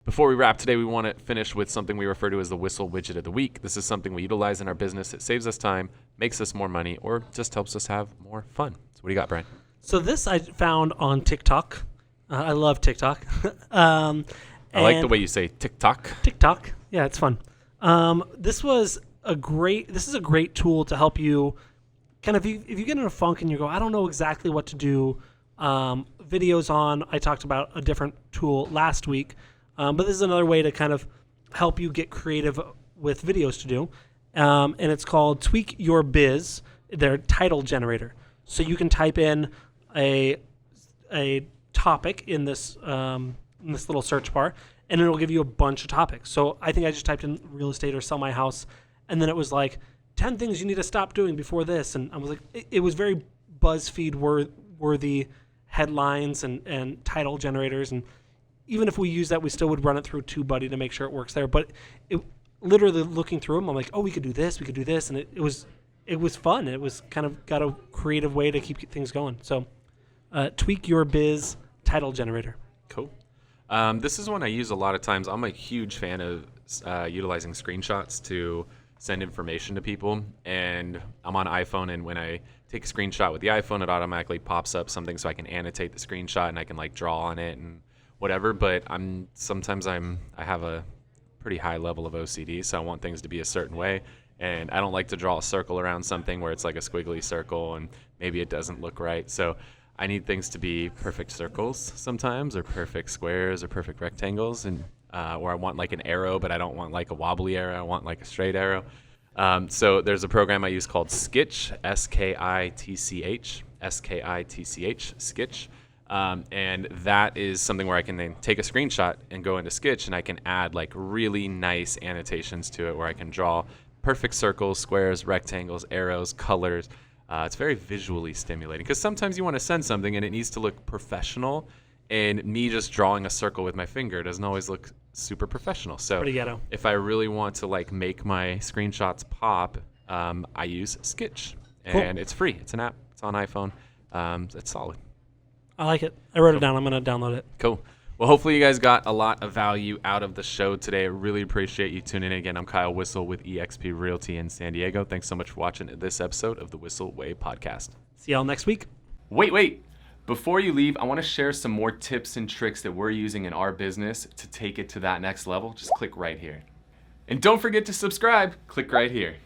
Before we wrap today, we want to finish with something we refer to as the Whissel Widget of the Week. This is something we utilize in our business. It saves us time, makes us more money, or just helps us have more fun. So what do you got, Brian? So this I found on TikTok. I love TikTok. I like the way you say TikTok. TikTok. Yeah, it's fun. This is a great tool to help you kind of, if you get in a funk and you go, I don't know exactly what to do, videos on, I talked about a different tool last week, but this is another way to kind of help you get creative with videos to do. And it's called Tweak Your Biz, their title generator. So you can type in a topic in this little search bar, and it'll give you a bunch of topics. So I think I just typed in real estate or sell my house, and then it was like 10 things you need to stop doing before this. And I was like, it was very BuzzFeed worthy headlines and title generators. And even if we use that, we still would run it through TubeBuddy to make sure it works there. But it literally looking through them, I'm like, oh, we could do this. And it was fun. It was kind of got a creative way to keep things going. So Tweak Your Biz title generator. Cool. This is one I use a lot of times. I'm a huge fan of utilizing screenshots to send information to people. And I'm on iPhone, and when I take a screenshot with the iPhone, it automatically pops up something so I can annotate the screenshot and I can like draw on it and whatever. But I have a pretty high level of OCD, so I want things to be a certain way. And I don't like to draw a circle around something where it's like a squiggly circle and maybe it doesn't look right. So I need things to be perfect circles sometimes, or perfect squares, or perfect rectangles, and or I want like an arrow, but I don't want like a wobbly arrow. I want like a straight arrow. So there's a program I use called Skitch, Skitch, Skitch. And that is something where I can then take a screenshot and go into Skitch, and I can add like really nice annotations to it where I can draw perfect circles, squares, rectangles, arrows, colors. It's very visually stimulating because sometimes you want to send something and it needs to look professional, and me just drawing a circle with my finger doesn't always look super professional. So Pretty ghetto. if I really want to like make my screenshots pop, I use Skitch, and It's free. It's an app. It's on iPhone. It's solid. I like it. I wrote it down. I'm going to download it. Cool. Well, hopefully you guys got a lot of value out of the show today. I really appreciate you tuning in. Again, I'm Kyle Whissel with eXp Realty in San Diego. Thanks so much for watching this episode of the Whissel Way podcast. See y'all next week. Wait. Before you leave, I want to share some more tips and tricks that we're using in our business to take it to that next level. Just click right here. And don't forget to subscribe. Click right here.